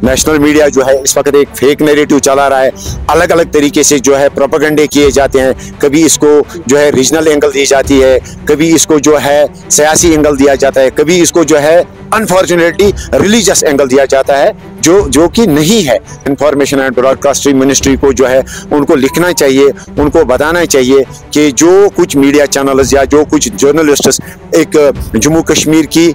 National media जो है इस वक्त एक फेक नैरेटिव चला रहा है। अलग अलग तरीके से जो है प्रोपेगेंडे किए जाते हैं। कभी इसको जो है रीजनल एंगल दी जाती है, कभी इसको जो है सियासी एंगल दिया जाता है, कभी इसको जो है अनफॉर्चुनेटली रिलीजियस एंगल दिया जाता है, जो कि नहीं है। इंफॉर्मेशन एंड ब्रॉडकास्टिंग मिनिस्ट्री को जो है उनको लिखना चाहिए, उनको बताना चाहिए कि जो कुछ मीडिया चैनल्स या जो कुछ जर्नलिस्ट्स एक जम्मू कश्मीर की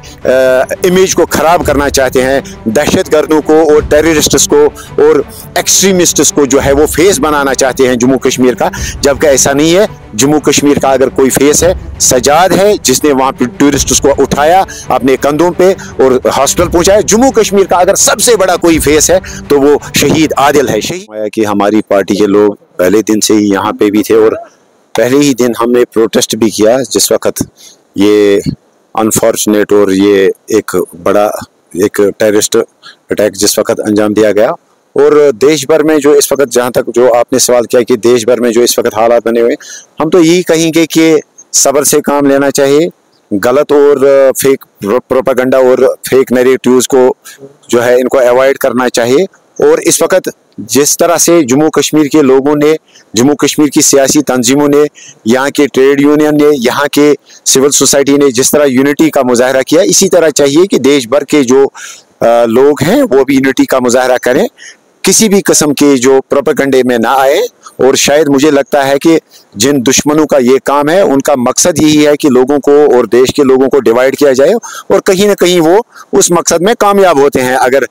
इमेज को खराब करना चाहते हैं, दहशतगर्दों को और टेररिस्ट्स को और एक्सट्रीमिस्ट्स को जो है वो फेस बनाना चाहते हैं जम्मू कश्मीर का, जबकि ऐसा नहीं है। जम्मू कश्मीर का अगर कोई फेस है, सजाद है, जिसने वहां पर टूरिस्ट्स को उठाया अपने कंधों पे और हॉस्पिटल पहुंचाया। जम्मू कश्मीर का अगर सबसे बड़ा कोई फेस है तो वो शहीद आदिल है। शहीद कि हमारी पार्टी के लोग पहले दिन से ही यहाँ पे भी थे और पहले ही दिन हमने प्रोटेस्ट भी किया जिस वक्त ये अनफॉर्चुनेट और ये एक बड़ा एक टेररिस्ट अटैक जिस वक्त अंजाम दिया गया। और देश भर में जो इस वक्त, जहाँ तक जो आपने सवाल किया कि देश भर में जो इस वक्त हालात बने हुए, हम तो यही कहेंगे कि सब्र से काम लेना चाहिए। गलत और फेक प्रोपेगेंडा और फेक नैरेटिव्स को जो है इनको अवॉइड करना चाहिए। और इस वक्त जिस तरह से जम्मू कश्मीर के लोगों ने, जम्मू कश्मीर की सियासी तंजीमों ने, यहाँ के ट्रेड यूनियन ने, यहाँ के सिविल सोसाइटी ने जिस तरह यूनिटी का मुजाहरा किया, इसी तरह चाहिए कि देश भर के जो लोग हैं वो भी यूनिटी का मुजाहरा करें, किसी भी किस्म के जो प्रोपेगेंडे में ना आए। और शायद मुझे लगता है कि जिन दुश्मनों का ये काम है उनका मकसद यही है कि लोगों को और देश के लोगों को डिवाइड किया जाए, और कहीं ना कहीं वो उस मकसद में कामयाब होते हैं। अगर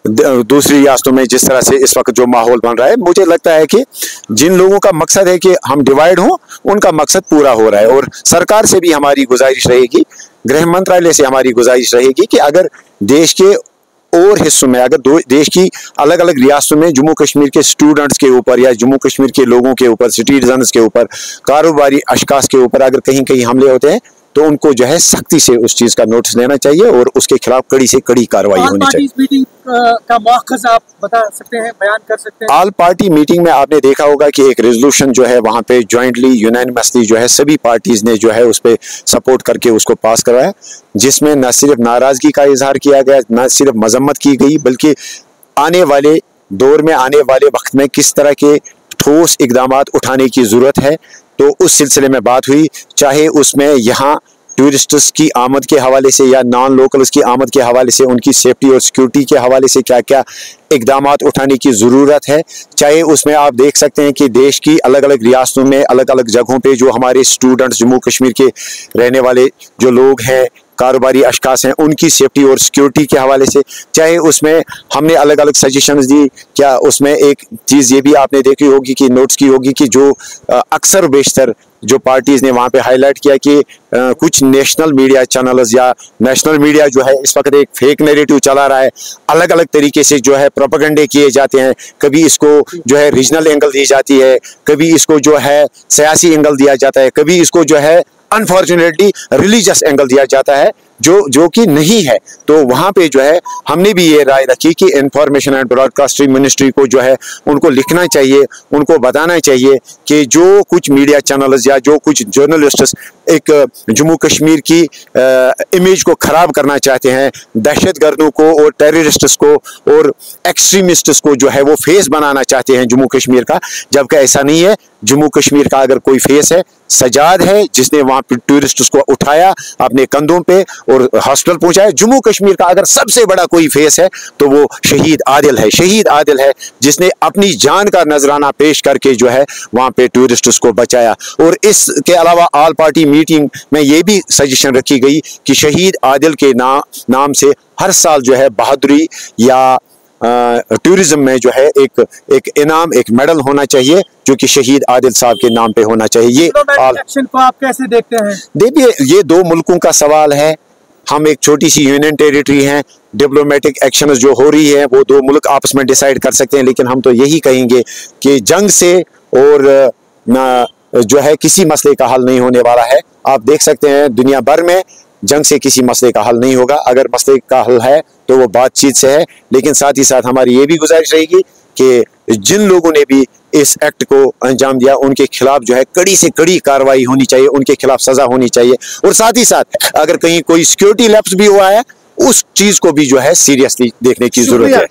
दूसरी रियासतों में जिस तरह से इस वक्त जो माहौल बन रहा है, मुझे लगता है कि जिन लोगों का मकसद है कि हम डिवाइड हों, उनका मकसद पूरा हो रहा है। और सरकार से भी हमारी गुजारिश रहेगी, गृह मंत्रालय से हमारी गुजारिश रहेगी कि अगर देश के और हिस्सों में, अगर देश की अलग अलग रियासतों में जम्मू कश्मीर के स्टूडेंट्स के ऊपर या जम्मू कश्मीर के लोगों के ऊपर, सिटीजन्स के ऊपर, कारोबारी अशखास के ऊपर अगर कहीं कहीं हमले होते हैं तो उनको जो है सख्ती से उस चीज का नोटिस लेना चाहिए और उसके खिलाफ कड़ी से कड़ी कार्रवाई होनी चाहिए। मीटिंग का मौक़िफ़ आप बता सकते हैं, बयान कर सकते हैं? ऑल पार्टी मीटिंग में आपने देखा होगा कि एक रेजोल्यूशन जो है वहां पे जॉइंटली यूनानिमसली जो है सभी पार्टीज ने जो है उस पर सपोर्ट करके उसको पास करवाया, जिसमें न सिर्फ नाराजगी का इजहार किया गया, न सिर्फ मजम्मत की गई, बल्कि आने वाले दौर में, आने वाले वक्त में किस तरह के ठोस इकदामात उठाने की जरूरत है, तो उस सिलसिले में बात हुई। चाहे उसमें यहाँ टूरिस्ट्स की आमद के हवाले से या नॉन लोकल्स की आमद के हवाले से उनकी सेफ्टी और सिक्योरिटी के हवाले से क्या क्या इकदामात उठाने की ज़रूरत है, चाहे उसमें आप देख सकते हैं कि देश की अलग अलग रियासतों में, अलग अलग जगहों पे जो हमारे स्टूडेंट्स, जम्मू कश्मीर के रहने वाले जो लोग हैं, कारोबारी अशखास हैं, उनकी सेफ्टी और सिक्योरिटी के हवाले से, चाहे उसमें हमने अलग अलग सजेशंस दी। क्या उसमें एक चीज़ ये भी आपने देखी होगी कि नोट्स की होगी कि जो अक्सर बेशतर जो पार्टीज़ ने वहाँ पे हाईलाइट किया कि कुछ नेशनल मीडिया चैनल्स या नेशनल मीडिया जो है इस वक्त एक फेक नैरेटिव चला रहा है। अलग अलग तरीके से जो है प्रोपेगेंडे किए जाते हैं। कभी इसको जो है रीजनल एंगल दी जाती है, कभी इसको जो है सियासी एंगल दिया जाता है, कभी इसको जो है अनफॉर्चुनेटली रिलीजियस एंगल दिया जाता है, जो कि नहीं है। तो वहाँ पे जो है हमने भी ये राय रखी कि इंफॉर्मेशन एंड ब्रॉडकास्टिंग मिनिस्ट्री को जो है उनको लिखना चाहिए, उनको बताना चाहिए कि जो कुछ मीडिया चैनल्स या जो कुछ जर्नलिस्ट्स एक जम्मू कश्मीर की इमेज को खराब करना चाहते हैं, दहशतगर्दों को और टेररिस्ट्स को और एक्सट्रीमिस्ट्स को जो है वो फेस बनाना चाहते हैं जम्मू कश्मीर का, जबकि ऐसा नहीं है। जम्मू कश्मीर का अगर कोई फेस है, सजाद है, जिसने वहां पर टूरिस्ट्स को उठाया अपने कंधों पे और हॉस्पिटल पहुंचाया। जम्मू कश्मीर का अगर सबसे बड़ा कोई फेस है तो वो शहीद आदिल है। शहीद आदिल है जिसने अपनी जान का नजराना पेश करके जो है वहां पे टूरिस्ट्स को बचाया। और इसके अलावा ऑल पार्टी मीटिंग में ये भी सजेशन रखी गई कि शहीद आदिल के नाम से हर साल जो है बहादुरी या टूरिज्म में जो है एक इनाम, एक मेडल होना चाहिए जो कि शहीद आदिल साहब के नाम पे होना चाहिए। ये एक्शन को आप कैसे देखते हैं? देखिए, ये दो मुल्कों का सवाल है। हम एक छोटी सी यूनियन टेरिटरी हैं, डिप्लोमेटिक एक्शन जो हो रही है वो दो मुल्क आपस में डिसाइड कर सकते हैं, लेकिन हम तो यही कहेंगे कि जंग से और जो है किसी मसले का हल नहीं होने वाला है। आप देख सकते हैं दुनिया भर में जंग से किसी मसले का हल नहीं होगा। अगर मसले का हल है तो वो बातचीत से है, लेकिन साथ ही साथ हमारी ये भी गुजारिश रहेगी कि जिन लोगों ने भी इस एक्ट को अंजाम दिया उनके खिलाफ जो है कड़ी से कड़ी कार्रवाई होनी चाहिए, उनके खिलाफ सजा होनी चाहिए। और साथ ही साथ अगर कहीं कोई सिक्योरिटी लैप्स भी हुआ है उस चीज को भी जो है सीरियसली देखने की जरूरत शुक्रिया। है।